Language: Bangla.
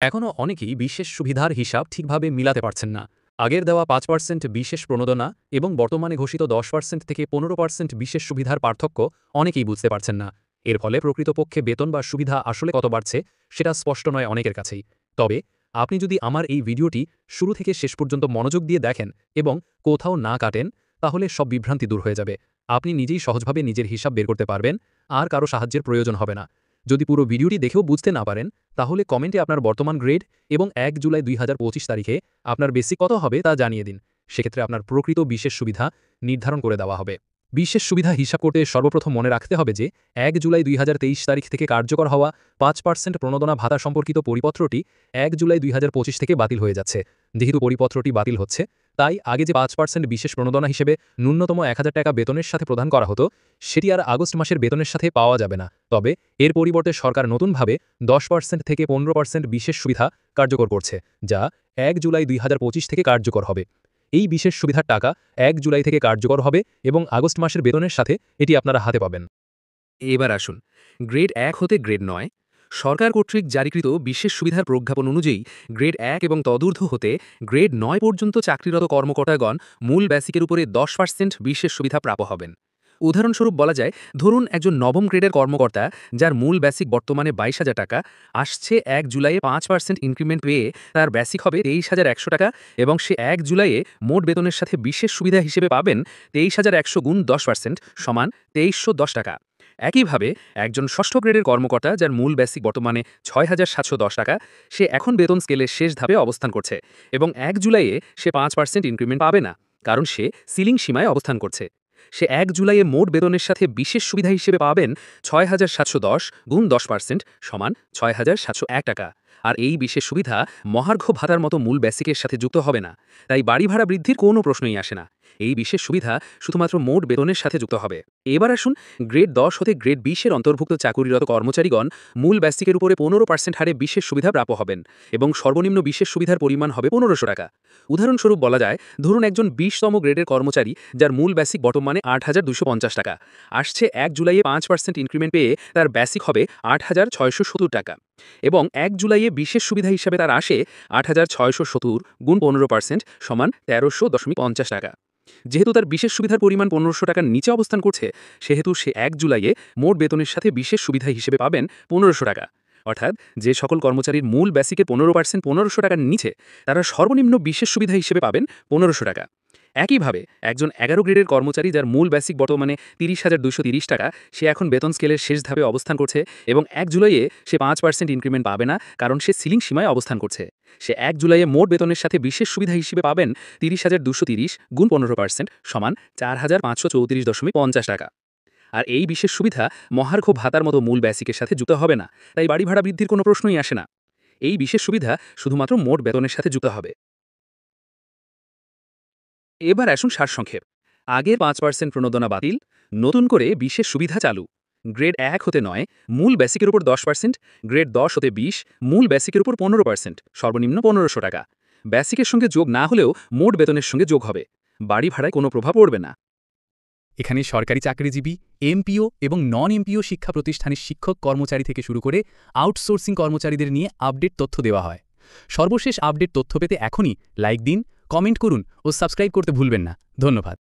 এখনও অনেকেই বিশেষ সুবিধার হিসাব ঠিকভাবে মিলাতে পারছেন না। আগের দেওয়া ৫% বিশেষ প্রণোদনা এবং বর্তমানে ঘোষিত ১০% থেকে ১৫% বিশেষ সুবিধার পার্থক্য অনেকেই বুঝতে পারছেন না। এর ফলে প্রকৃতপক্ষে বেতন বা সুবিধা আসলে কত বাড়ছে সেটা স্পষ্ট নয় অনেকের কাছেই। তবে আপনি যদি আমার এই ভিডিওটি শুরু থেকে শেষ পর্যন্ত মনোযোগ দিয়ে দেখেন এবং কোথাও না কাটেন, তাহলে সব বিভ্রান্তি দূর হয়ে যাবে। আপনি নিজেই সহজভাবে নিজের হিসাব বের করতে পারবেন, আর কারো সাহায্যের প্রয়োজন হবে না। যদি পুরো ভিডিওটি দেখেও বুঝতে না পারেন, তাহলে কমেন্টে আপনার বর্তমান গ্রেড এবং ১ জুলাই ২০২৫ তারিখে আপনার বেসিক কত হবে তা জানিয়ে দিন। সেক্ষেত্রে আপনার প্রকৃত বিশেষ সুবিধা নির্ধারণ করে দেওয়া হবে। বিশেষ সুবিধা হিসাব করতে সর্বপ্রথম মনে রাখতে হবে যে ১ জুলাই ২০২৩ তারিখ থেকে কার্যকর হওয়া ৫% প্রণোদনা ভাতা সম্পর্কিত পরিপত্রটি ১ জুলাই ২০২৫ থেকে বাতিল হয়ে যাচ্ছে। যেহেতু পরিপত্রটি বাতিল হচ্ছে, তাই আগে যে ৫% বিশেষ প্রণোদনা হিসেবে ন্যূনতম ১,০০০ টাকা বেতনের সাথে প্রদান করা হতো, সেটি আর আগস্ট মাসের বেতনের সাথে পাওয়া যাবে না। তবে এর পরিবর্তে সরকার নতুনভাবে ১০% থেকে ১৫% বিশেষ সুবিধা কার্যকর করছে, যা ১ জুলাই ২০২৫ থেকে কার্যকর হবে। এই বিশেষ সুবিধার টাকা ১ জুলাই থেকে কার্যকর হবে এবং আগস্ট মাসের বেতনের সাথে এটি আপনারা হাতে পাবেন। এবার আসুন, গ্রেড ১ হতে গ্রেড ৯ সরকার কর্তৃক জারিকৃত বিশেষ সুবিধার প্রজ্ঞাপন অনুযায়ী গ্রেড ১ এবং তদূর্ধ্ব হতে গ্রেড ৯ পর্যন্ত চাকরিরত কর্মকর্তাগণ মূল বেসিকের উপরে ১০% বিশেষ সুবিধা প্রাপ্য হবেন। উদাহরণস্বরূপ বলা যায়, ধরুন একজন নবম গ্রেডের কর্মকর্তা যার মূল বেসিক বর্তমানে ২২,০০০ টাকা, আসছে ১ জুলাইয়ে ৫% ইনক্রিমেন্ট পেয়ে তার বেসিক হবে ২৩,১০০ টাকা এবং সে ১ জুলাইয়ে মোট বেতনের সাথে বিশেষ সুবিধা হিসেবে পাবেন ২৩,১০০ গুণ ১০% সমান ২৩১০ টাকা। একইভাবে একজন ষষ্ঠ গ্রেডের কর্মকর্তা যার মূল বেসিক বর্তমানে ৬,৭১০ টাকা, সে এখন বেতন স্কেলের শেষ ধাপে অবস্থান করছে এবং ১ জুলাইয়ে সে ৫% ইনক্রিমেন্ট পাবে না, কারণ সে সিলিং সীমায় অবস্থান করছে। সে ১ জুলাইয়ে মোট বেতনের সাথে বিশেষ সুবিধা হিসেবে পাবেন ৬,৭১০ গুণ ১০% সমান ৬,৭০১ টাকা। আর এই বিশেষ সুবিধা মহার্ঘ ভাতার মতো মূল বেসিকের সাথে যুক্ত হবে না, তাই বাড়ি ভাড়া বৃদ্ধির কোনো প্রশ্নই আসে না। এই বিশেষ সুবিধা শুধুমাত্র মোট বেতনের সাথে যুক্ত হবে। এবার আসুন, গ্রেড ১০ হতে গ্রেড ২০ এর অন্তর্ভুক্ত চাকুরিরত কর্মচারীগণ মূল বেসিকের উপরে ১৫% হারে বিশেষ সুবিধা প্রাপ্য হবেন এবং সর্বনিম্ন বিশেষ সুবিধার পরিমাণ হবে ১৫০০ টাকা। উদাহরণস্বরূপ বলা যায়, ধরুন একজন ২০তম গ্রেডের কর্মচারী যার মূল বেসিক বর্তমানে ৮,২৫০ টাকা, আসছে ১ জুলাইয়ে ৫% ইনক্রিমেন্ট পেয়ে তার বেসিক হবে ৮,৬৭০ টাকা এবং ১ জুলাইয়ে বিশেষ সুবিধা হিসাবে তার আসে ৮,৬৭০ গুণ ১৫% সমান ১৩০০.৫০ টাকা। যেহেতু তার বিশেষ সুবিধার পরিমাণ ১৫০০ টাকার নিচে অবস্থান করছে, সেহেতু সে ১ জুলাইয়ে মোট বেতনের সাথে বিশেষ সুবিধা হিসেবে পাবেন ১৫০০ টাকা। অর্থাৎ যে সকল কর্মচারীর মূল বেসিকের ১৫% ১৫০০ টাকার নিচে, তারা সর্বনিম্ন বিশেষ সুবিধা হিসেবে পাবেন ১৫০০ টাকা। একইভাবে একজন ১১ গ্রেডের কর্মচারী যার মূল বেসিক বর্তমানে ৩০,২৩০ টাকা, সে এখন বেতন স্কেলের শেষ ধাপে অবস্থান করছে এবং ১ জুলাইয়ে সে ৫% ইনক্রিমেন্ট পাবে না, কারণ সে সিলিং সীমায় অবস্থান করছে। সে ১ জুলাইয়ে মোট বেতনের সাথে বিশেষ সুবিধা হিসেবে পাবেন ৩০,২৩০ গুণ ১৫% সমান ৪,৫34.৫০ টাকা। আর এই বিশেষ সুবিধা মহার্ঘ ভাতার মতো মূল বেসিকের সাথে যুক্ত হবে না, তাই বাড়ি ভাড়া বৃদ্ধির কোনো প্রশ্নই আসে না। এই বিশেষ সুবিধা শুধুমাত্র মোট বেতনের সাথে যুক্ত হবে। এবার আসুন সারসংক্ষেপ। আগের ৫% প্রণোদনা বাতিল, নতুন করে বিশেষ সুবিধা চালু। গ্রেড ১ হতে ৯ মূল বেসিকের উপর ১০%, গ্রেড ১০ হতে ২০ মূল বেসিকের উপর ১৫%, সর্বনিম্ন ১৫০০ টাকা। বেসিকের সঙ্গে যোগ না হলেও মোট বেতনের সঙ্গে যোগ হবে। বাড়ি ভাড়ায় কোনো প্রভাব পড়বে না। এখানে সরকারি চাকরিজীবী, এমপিও এবং নন এমপিও শিক্ষা প্রতিষ্ঠানের শিক্ষক কর্মচারী থেকে শুরু করে আউটসোর্সিং কর্মচারীদের নিয়ে আপডেট তথ্য দেওয়া হয়। সর্বশেষ আপডেট তথ্য পেতে এখনই লাইক দিন, কমেন্ট করুন ও সাবস্ক্রাইব করতে ভুলবেন না। ধন্যবাদ।